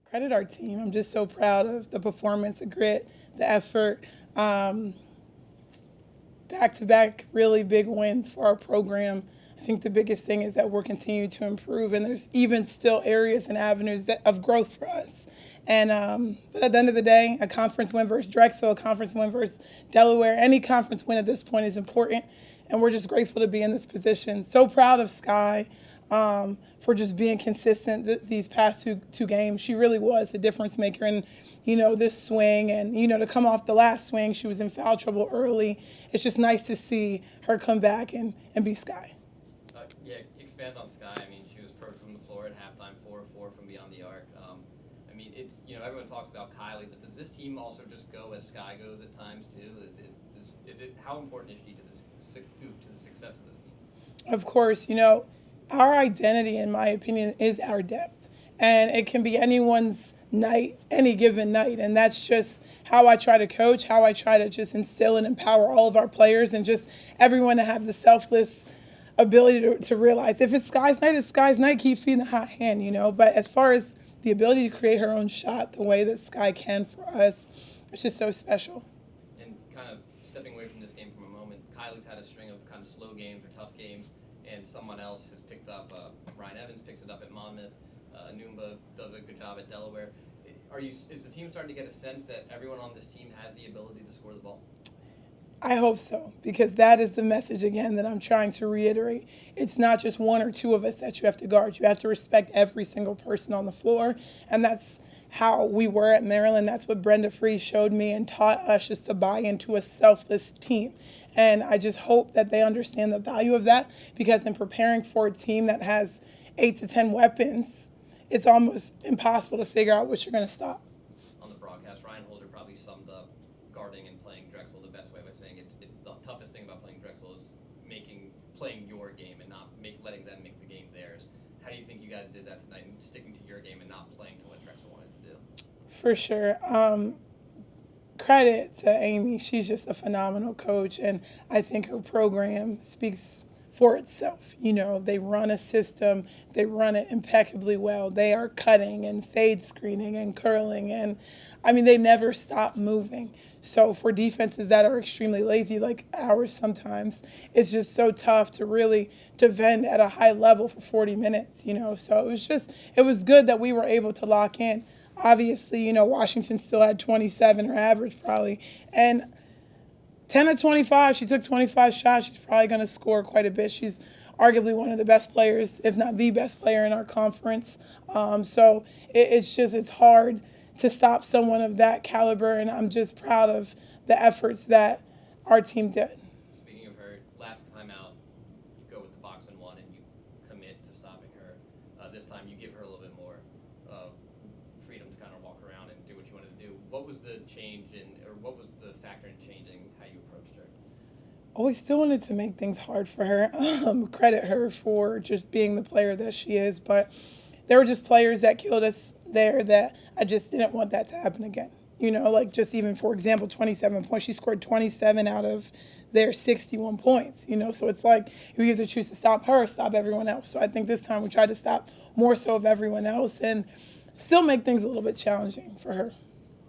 Credit our team. I'm just so proud of the performance, the grit, the effort. Back-to-back really big wins for our program. I think the biggest thing is that we're continuing to improve, and there's even still areas and avenues of growth for us. And but at the end of the day, a conference win versus Drexel, a conference win versus Delaware, any conference win at this point is important, and we're just grateful to be in this position. So proud of Sky for just being consistent these past two games. She really was the difference maker in, this swing, and, to come off the last swing, she was in foul trouble early. It's just nice to see her come back and be Sky. Yeah, expand on Sky. I mean, she was perfect from the floor at halftime, 4 of 4 from beyond the arc. I mean, it's, everyone talks about Kylie, but does this team also just go as Sky goes at times too? Is it how important is she to the success of this team? Of course, our identity, in my opinion, is our depth. And it can be anyone's night, any given night. And that's just how I try to coach, how I try to just instill and empower all of our players and just everyone to have the selfless ability to realize if it's Sky's night, it's Sky's night, keep feeding the hot hand, But as far as the ability to create her own shot the way that Sky can for us, it's just so special. And kind of stepping away from this game for a moment, Kylie's had a string of kind of slow games or tough games, and someone else has picked up, Ryan Evans picks it up at Monmouth, Anumba does a good job at Delaware. Is the team starting to get a sense that everyone on this team has the ability to score the ball? I hope so, because that is the message, again, that I'm trying to reiterate. It's not just one or two of us that you have to guard. You have to respect every single person on the floor, and that's how we were at Maryland. That's what Brenda Free showed me and taught us, just to buy into a selfless team. And I just hope that they understand the value of that, because in preparing for a team that has 8 to 10 weapons, it's almost impossible to figure out what you're going to stop. On the broadcast, Ryan Holder probably summed up guarding and playing Drexel the best way by saying the toughest thing about playing Drexel is playing your game and not letting them make the game theirs. How do you think you guys did that tonight, and sticking to your game and not playing to what Drexel wanted to do? For sure. Credit to Amy. She's just a phenomenal coach, and I think her program speaks for itself. They run a system, they run it impeccably well. They are cutting and fade screening and curling, and they never stop moving. So for defenses that are extremely lazy, like ours sometimes, it's just so tough to really defend at a high level for 40 minutes, So it was good that we were able to lock in. Obviously, Washington still had 27, her average probably, and 10 of 25, she took 25 shots. She's probably going to score quite a bit. She's arguably one of the best players, if not the best player in our conference. So it's hard to stop someone of that caliber, and I'm just proud of the efforts that our team did. Speaking of her, last time out, you go with the box and one, and you commit to stopping her. This time, you give her a little bit more freedom to kind of walk around and do what you wanted to do. What was the what was the factor in changing how you approached her? Oh, we still wanted to make things hard for her. Credit her for just being the player that she is, but there were just players that killed us there that I just didn't want that to happen again. Like just even, for example, 27 points. She scored 27 out of their 61 points, So it's like you either choose to stop her or stop everyone else. So I think this time we tried to stop more so of everyone else and still make things a little bit challenging for her.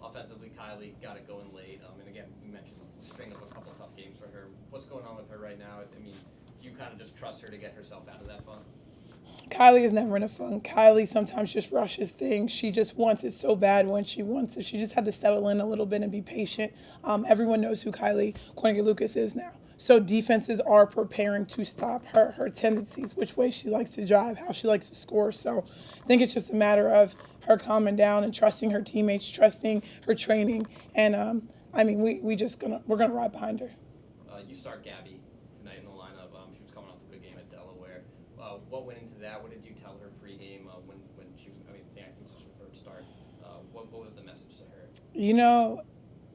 Offensively, Kylie got it going late. And again, you mentioned string of a couple tough games for her. What's going on with her right now? Do you kind of just trust her to get herself out of that funk? Kylie is never in a funk. Kylie sometimes just rushes things. She just wants it so bad when she wants it. She just had to settle in a little bit and be patient. Everyone knows who Kylie Cornigan-Lucas is now. So defenses are preparing to stop her tendencies, which way she likes to drive, how she likes to score. So I think it's just a matter of her calming down and trusting her teammates, trusting her training. And, we're going to ride behind her. You start Gabby tonight in the lineup. She was coming off a good game at Delaware. What went into that? What did you tell her pregame when she was? I think this was her third start. What was the message to her?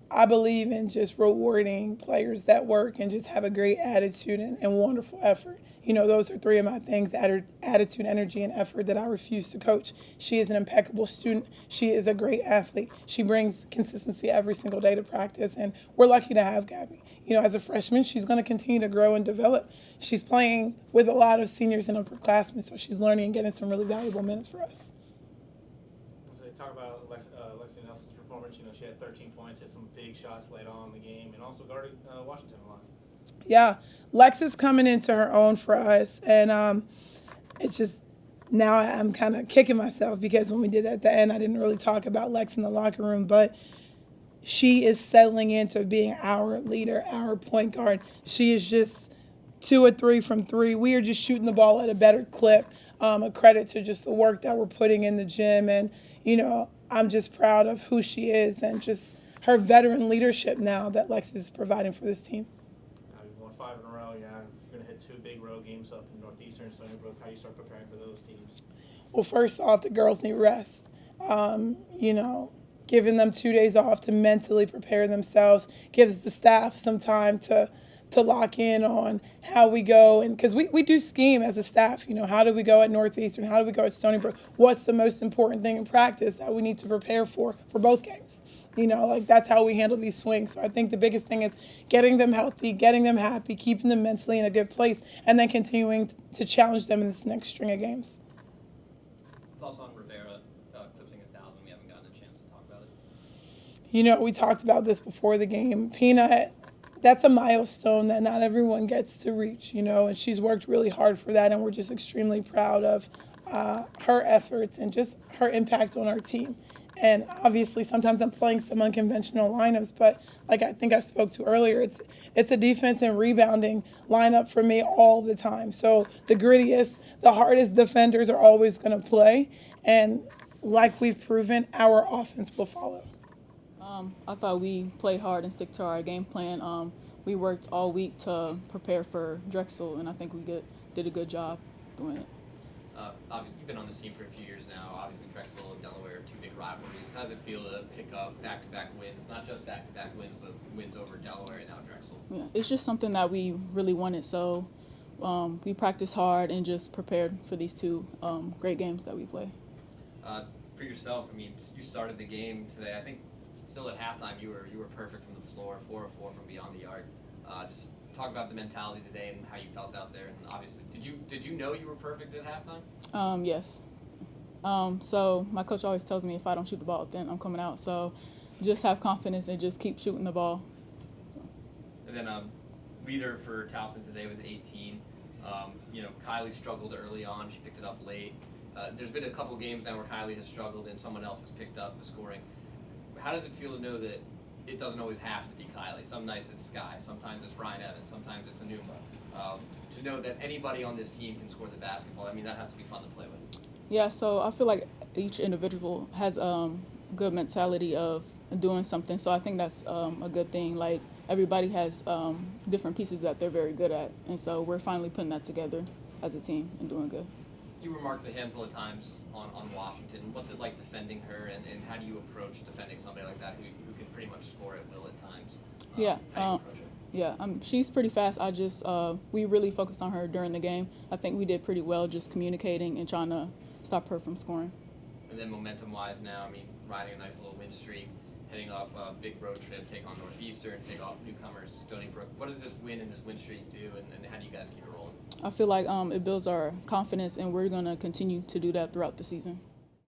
I believe in just rewarding players that work and just have a great attitude and wonderful effort. Those are three of my things: attitude, energy, and effort that I refuse to coach. She is an impeccable student. She is a great athlete. She brings consistency every single day to practice, and we're lucky to have Gabby. As a freshman, she's going to continue to grow and develop. She's playing with a lot of seniors and upperclassmen, so she's learning and getting some really valuable minutes for us. So they talk about Lexi Nelson's performance. She had 13 points, hit some big shots late on in the game, and also guarded Washington a lot. Yeah, Lex is coming into her own for us, and it's just now I'm kind of kicking myself because when we did at the end, I didn't really talk about Lex in the locker room, but she is settling into being our leader, our point guard. She is just 2 or 3 from 3. We are just shooting the ball at a better clip. A credit to just the work that we're putting in the gym, and I'm just proud of who she is and just her veteran leadership now that Lex is providing for this team. Now you've won 5 in a row. You're going to hit 2 big road games up in Northeastern and Stony Brook. How do you start preparing for those teams? Well, first off, the girls need rest. Giving them 2 days off to mentally prepare themselves gives the staff some time to lock in on how we go. And because we do scheme as a staff, how do we go at Northeastern? How do we go at Stony Brook? What's the most important thing in practice that we need to prepare for both games? That's how we handle these swings. So I think the biggest thing is getting them healthy, getting them happy, keeping them mentally in a good place, and then continuing to challenge them in this next string of games. Thoughts on Rivera eclipsing 1,000? We haven't gotten a chance to talk about it. We talked about this before the game. Peanut, that's a milestone that not everyone gets to reach, and she's worked really hard for that, and we're just extremely proud of her efforts and just her impact on our team. And obviously, sometimes I'm playing some unconventional lineups, but like I think I spoke to earlier, it's a defense and rebounding lineup for me all the time. So the grittiest, the hardest defenders are always going to play, and like we've proven, our offense will follow. I thought we played hard and stick to our game plan. We worked all week to prepare for Drexel, and I think we did a good job doing it. You've been on this team for a few years now. Obviously, Drexel and Delaware are 2 big rivalries. How does it feel to pick up back-to-back wins? Not just back-to-back wins, but wins over Delaware and now Drexel. Yeah, it's just something that we really wanted. So we practiced hard and just prepared for these 2 great games that we play. For yourself, you started the game today. I think still at halftime you were perfect from the floor, 4 of 4 from beyond the arc. Just talk about the mentality today and how you felt out there. And obviously, did you know you were perfect at halftime? Yes. So my coach always tells me if I don't shoot the ball, then I'm coming out. So just have confidence and just keep shooting the ball. And then leader for Towson today with 18. Kylie struggled early on. She picked it up late. There's been a couple games now where Kylie has struggled and someone else has picked up the scoring. How does it feel to know that it doesn't always have to be Kylie? Some nights it's Sky, sometimes it's Ryan Evans, sometimes it's Anuma. To know that anybody on this team can score the basketball, that has to be fun to play with. Yeah, so I feel like each individual has good mentality of doing something. So I think that's a good thing. Like everybody has different pieces that they're very good at, and so we're finally putting that together as a team and doing good. You remarked a handful of times on Washington. What's it like defending her, and how do you approach defending somebody like that who can pretty much score at will at times? Yeah. How do you approach her? Yeah, she's pretty fast. We really focused on her during the game. I think we did pretty well just communicating and trying to stop her from scoring. And then momentum-wise now, riding a nice little win streak, heading up a big road trip, take on Northeastern, take off newcomers, Stony Brook. What does this win and this win streak do, and how do you guys keep it rolling? I feel like it builds our confidence, and we're going to continue to do that throughout the season.